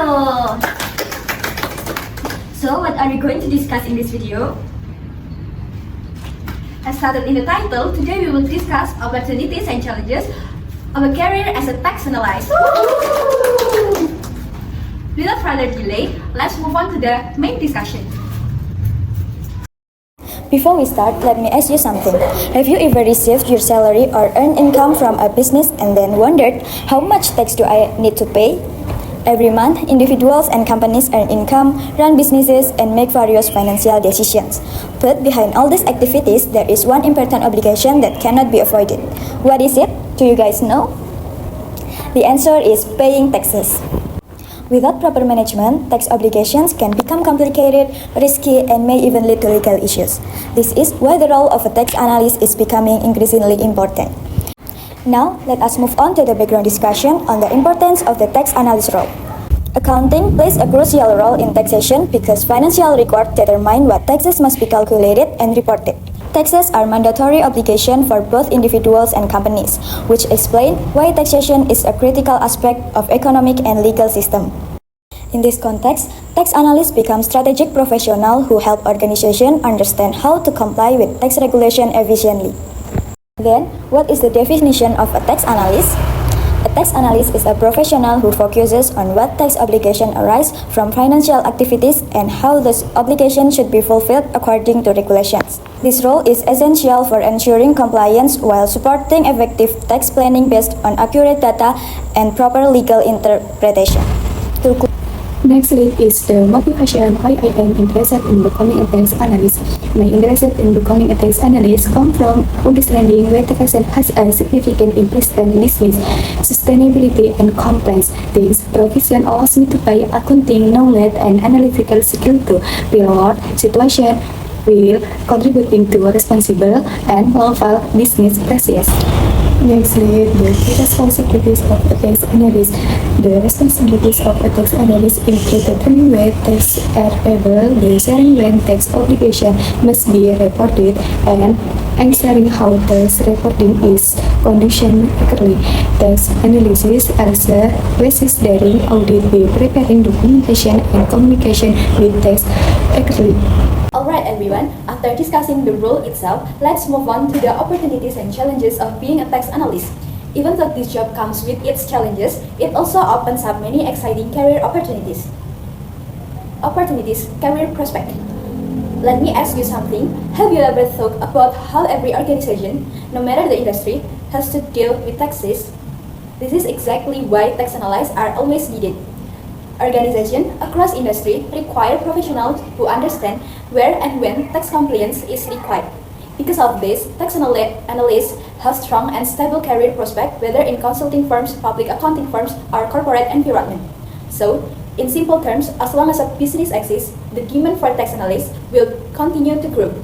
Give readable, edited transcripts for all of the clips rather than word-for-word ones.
video. So what are we going to discuss in this video? As stated in the title, today we will discuss opportunities and challenges of a career as a tax analyst. Without further delay, let's move on to the main discussion. Before we start, let me ask you something. Have you ever received your salary or earned income from a business and then wondered, how much tax do I need to pay? Every month, individuals and companies earn income, run businesses, and make various financial decisions. But behind all these activities, there is one important obligation that cannot be avoided. What is it? Do you guys know? The answer is paying taxes. Without proper management, tax obligations can become complicated, risky, and may even lead to legal issues. This is why the role of a tax analyst is becoming increasingly important. Now, let us move on to the background discussion on the importance of the tax analyst role. Accounting plays a crucial role in taxation because financial records determine what taxes must be calculated and reported. Taxes are mandatory obligation for both individuals and companies, which explain why taxation is a critical aspect of economic and legal system. In this context, tax analysts become strategic professionals who help organizations understand how to comply with tax regulation efficiently. Then, what is the definition of a tax analyst? A tax analyst is a professional who focuses on what tax obligations arise from financial activities and how those obligations should be fulfilled according to regulations. This role is essential for ensuring compliance while supporting effective tax planning based on accurate data and proper legal interpretation. Next is the motivation why I am interested in becoming a tax analyst. My interest in becoming a tax analyst comes from understanding why taxation has a significant impact on business, sustainability, and compliance. This profession allows me to apply accounting knowledge and analytical skill to real-world situation while contributing to a responsible and lawful business practices. Next, the key responsibilities of a tax analyst. The responsibilities of a tax analyst include determining where tax are payable, deciding when tax obligation must be reported, and ensuring how tax reporting is conducted accurately. Tax analysis also assists during audit by preparing documentation and communication with tax accurately. Alright everyone, after discussing the role itself, let's move on to the opportunities and challenges of being a tax analyst. Even though this job comes with its challenges, it also opens up many exciting career opportunities. Career prospect. Let me ask you something. Have you ever thought about how every organization, no matter the industry, has to deal with taxes? This is exactly why tax analysts are always needed. Organizations across industry require professionals who understand where and when tax compliance is required. Because of this, tax analysts have strong and stable career prospects whether in consulting firms, public accounting firms, or corporate environment. So, in simple terms, as long as a business exists, the demand for tax analysts will continue to grow.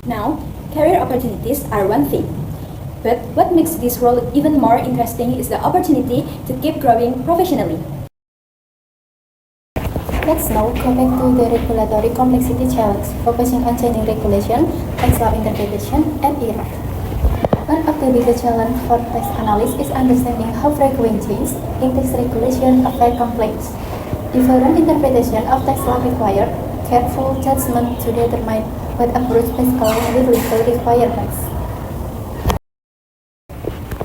Now, career opportunities are one thing. But what makes this role even more interesting is the opportunity to keep growing professionally. Let's now go back to the regulatory complexity challenge, focusing on changing regulation, tax law interpretation, and error. One of the biggest challenges for tax analysts is understanding how frequent changes in tax regulation affect compliance. Different interpretation of tax law require careful judgment to determine what approach best aligns with legal requirements.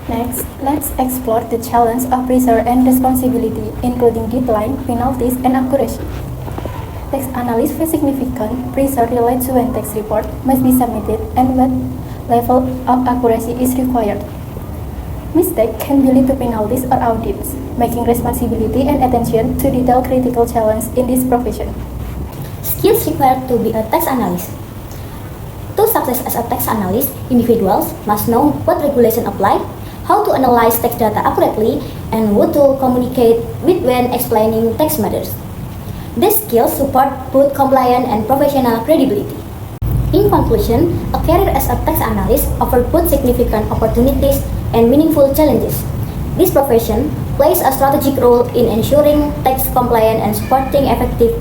Next, let's explore the challenge of pressure and responsibility, including deadline, penalties, and accuracy. Tax analysts face significant pressure related to when tax report must be submitted and what level of accuracy is required. Mistake can lead to penalties or audits, making responsibility and attention to detail critical challenge in this profession. Skills required to be a tax analyst. To success as a tax analyst, individuals must know what regulation apply, how to analyze tax data accurately, and who to communicate with when explaining tax matters. These skills support both compliance and professional credibility. In conclusion, a career as a tax analyst offers both significant opportunities and meaningful challenges. This profession plays a strategic role in ensuring tax compliance and supporting effective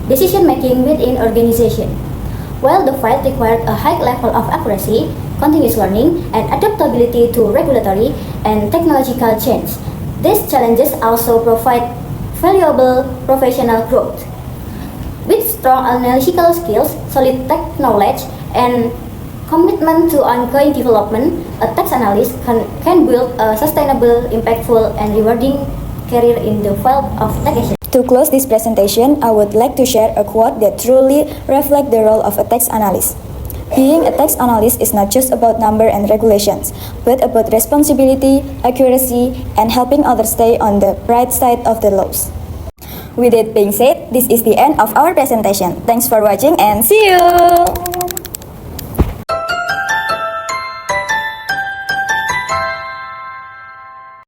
decision-making within organizations. While the field required a high level of accuracy, continuous learning, and adaptability to regulatory and technological change, these challenges also provide valuable professional growth. With strong analytical skills, solid tech knowledge, and commitment to ongoing development, a tax analyst can build a sustainable, impactful, and rewarding career in the field of taxation. To close this presentation, I would like to share a quote that truly reflects the role of a tax analyst. Being a tax analyst is not just about number and regulations, but about responsibility, accuracy, and helping others stay on the right side of the laws. With it being said, this is the end of our presentation. Thanks for watching and see you!